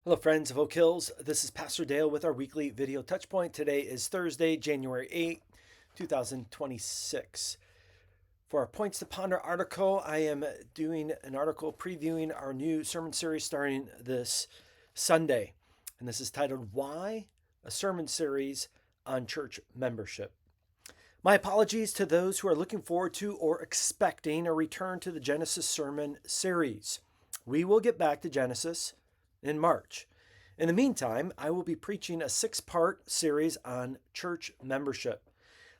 Hello, friends of Oak Hills. This is Pastor Dale with our weekly video Touchpoint. Today is Thursday, January 8th, 2026. For our Points to Ponder article, I am doing an article previewing our new sermon series starting this Sunday. And this is titled, Why? A Sermon Series on Church Membership. My apologies to those who are looking forward to or expecting a return to the Genesis sermon series. We will get back to Genesis in March. In the meantime, I will be preaching a 6-part series on church membership.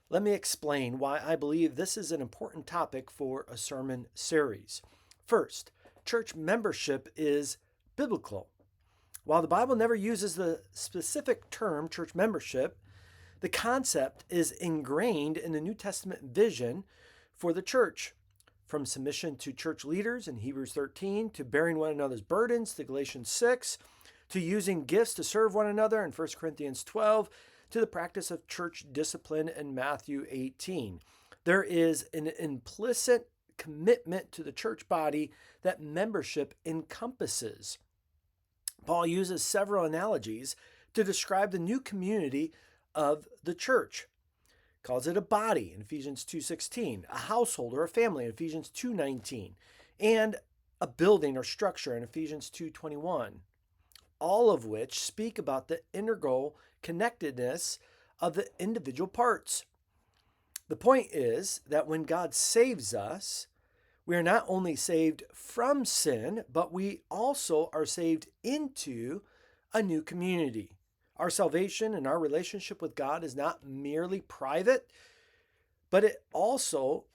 Let me explain why I believe this is an important topic for a sermon series. First, church membership is biblical. While the Bible never uses the specific term church membership, the concept is ingrained in the New Testament vision for the church. From submission to church leaders in Hebrews 13, to bearing one another's burdens, to Galatians 6, to using gifts to serve one another in 1 Corinthians 12, to the practice of church discipline in Matthew 18. There is an implicit commitment to the church body that membership encompasses. Paul uses several analogies to describe the new community of the church. Calls it a body in Ephesians 2:16, a household or a family in Ephesians 2:19, and a building or structure in Ephesians 2:21, all of which speak about the integral connectedness of the individual parts. The point is that when God saves us, we are not only saved from sin, but we also are saved into a new community. Our salvation and our relationship with God is not merely private, but it also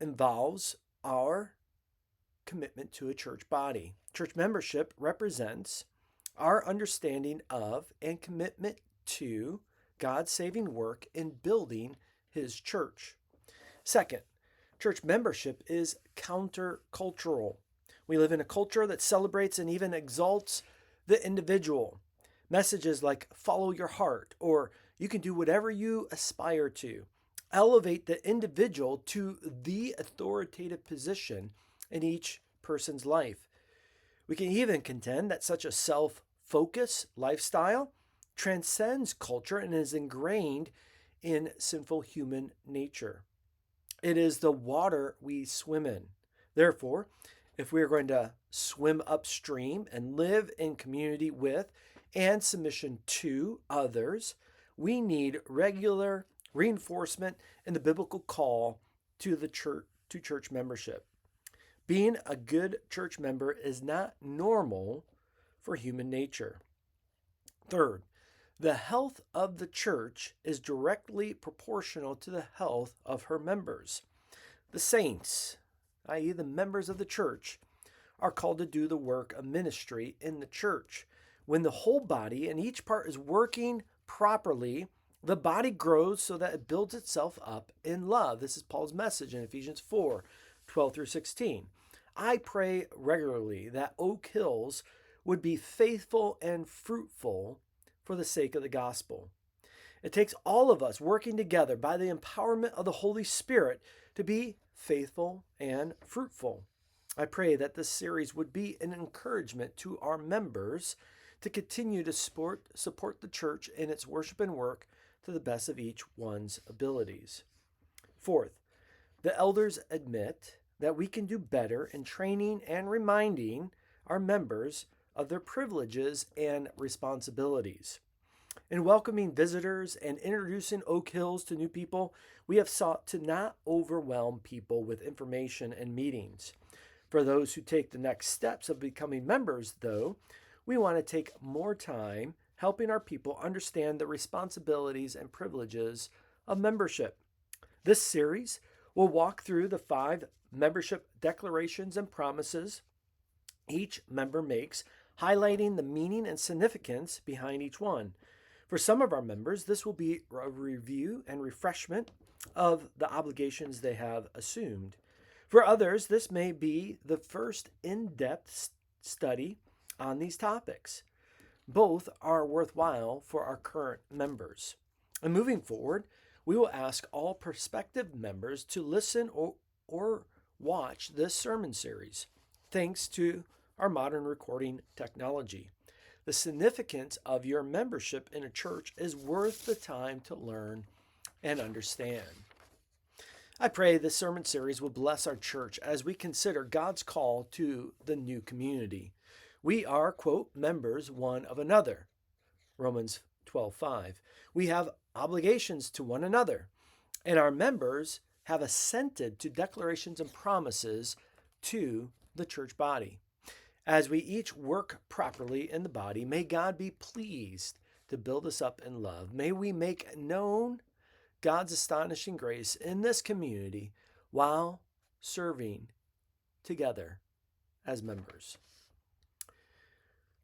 involves our commitment to a church body. Church membership represents our understanding of and commitment to God's saving work in building His church. Second, church membership is countercultural. We live in a culture that celebrates and even exalts the individual. Messages like follow your heart or you can do whatever you aspire to elevate the individual to the authoritative position in each person's life. We can even contend that such a self-focused lifestyle transcends culture and is ingrained in sinful human nature. It is the water we swim in. Therefore, if we are going to swim upstream and live in community with and submission to others, we need regular reinforcement in the biblical call to church membership. Being a good church member is not normal for human nature. Third, the health of the church is directly proportional to the health of her members. The saints, i.e., the members of the church, are called to do the work of ministry in the church. When the whole body and each part is working properly, the body grows so that it builds itself up in love. This is Paul's message in Ephesians 4:12 through 16. I pray regularly that Oak Hills would be faithful and fruitful for the sake of the gospel. It takes all of us working together by the empowerment of the Holy Spirit to be faithful and fruitful. I pray that this series would be an encouragement to our members to continue to support the church in its worship and work to the best of each one's abilities. Fourth, the elders admit that we can do better in training and reminding our members of their privileges and responsibilities. In welcoming visitors and introducing Oak Hills to new people, we have sought to not overwhelm people with information and meetings. For those who take the next steps of becoming members, though, we want to take more time helping our people understand the responsibilities and privileges of membership. This series will walk through the 5 membership declarations and promises each member makes, highlighting the meaning and significance behind each one. For some of our members, this will be a review and refreshment of the obligations they have assumed. For others, this may be the first in-depth study on these topics. Both are worthwhile for our current members. And moving forward, we will ask all prospective members to listen or watch this sermon series, thanks to our modern recording technology. The significance of your membership in a church is worth the time to learn and understand. I pray this sermon series will bless our church as we consider God's call to the new community. We are, quote, members one of another, Romans 12:5. We have obligations to one another, and our members have assented to declarations and promises to the church body. As we each work properly in the body, may God be pleased to build us up in love. May we make known God's astonishing grace in this community while serving together as members.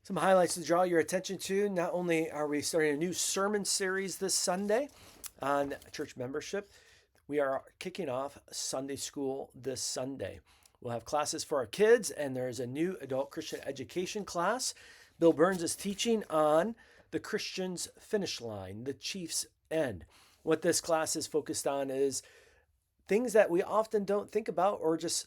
Some highlights to draw your attention to. Not only are we starting a new sermon series this Sunday on church membership, we are kicking off Sunday school this Sunday. We'll have classes for our kids, and there's a new adult Christian education class. Bill Burns is teaching on the Christian's finish line, the chief's end. What this class is focused on is things that we often don't think about or just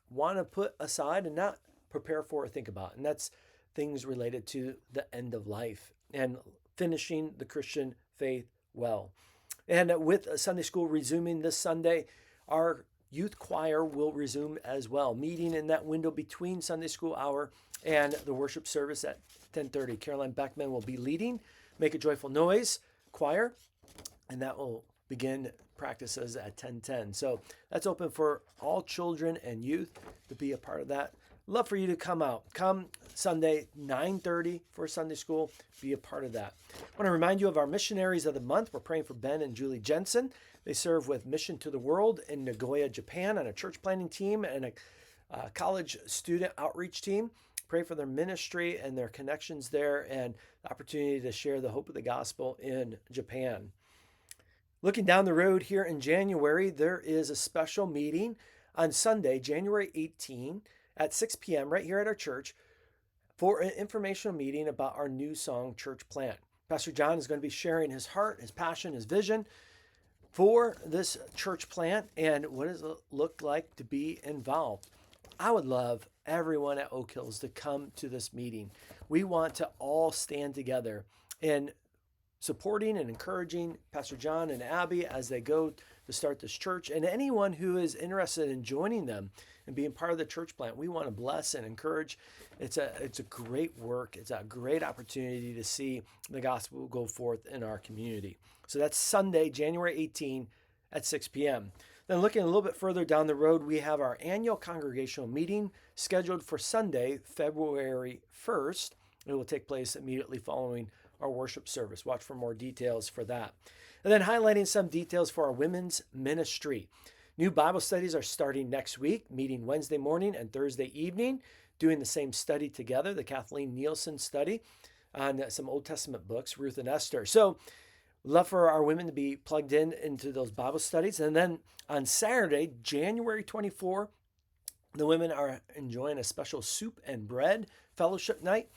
want to put aside and not prepare for or think about. And that's things related to the end of life and finishing the Christian faith well. And with Sunday school resuming this Sunday, our youth choir will resume as well, meeting in that window between Sunday school hour and the worship service at 10:30. Caroline Beckman will be leading Make a Joyful Noise choir, and that will begin practices at 10:10. So that's open for all children and youth to be a part of that. Love for you to come out. Come Sunday, 9:30 for Sunday school. Be a part of that. I want to remind you of our missionaries of the month. We're praying for Ben and Julie Jensen. They serve with Mission to the World in Nagoya, Japan, on a church planting team and a college student outreach team. Pray for their ministry and their connections there and the opportunity to share the hope of the gospel in Japan. Looking down the road here in January, there is a special meeting on Sunday, January 18 at 6 p.m. right here at our church for an informational meeting about our New Song church plant. Pastor John is going to be sharing his heart, his passion, his vision for this church plant and what does it look like to be involved. I would love everyone at Oak Hills to come to this meeting. We want to all stand together in supporting and encouraging Pastor John and Abby as they go to start this church, and anyone who is interested in joining them and being part of the church plant. We want to bless and encourage. It's a great work. It's a great opportunity to see the gospel go forth in our community. So that's Sunday, January 18 at 6 p.m. Then looking a little bit further down the road, we have our annual congregational meeting scheduled for Sunday, February 1st. It will take place immediately following our worship service. Watch for more details for that. And then highlighting some details for our women's ministry. New Bible studies are starting next week, meeting Wednesday morning and Thursday evening, doing the same study together, the Kathleen Nielsen study on some Old Testament books, Ruth and Esther. So love for our women to be plugged in into those Bible studies. And then on Saturday, January 24, the women are enjoying a special soup and bread fellowship night.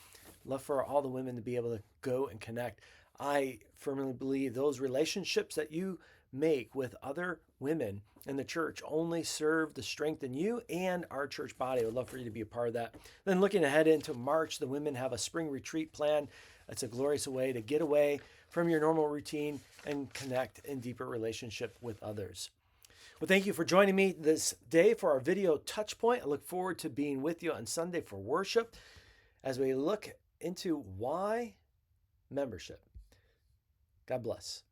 Love for all the women to be able to go and connect. I firmly believe those relationships that you make with other women in the church only serve to strengthen you and our church body. I would love for you to be a part of that. Then looking ahead into March, the women have a spring retreat plan. It's a glorious way to get away from your normal routine and connect in deeper relationship with others. Well, thank you for joining me this day for our video Touchpoint. I look forward to being with you on Sunday for worship as we look into why membership. God bless.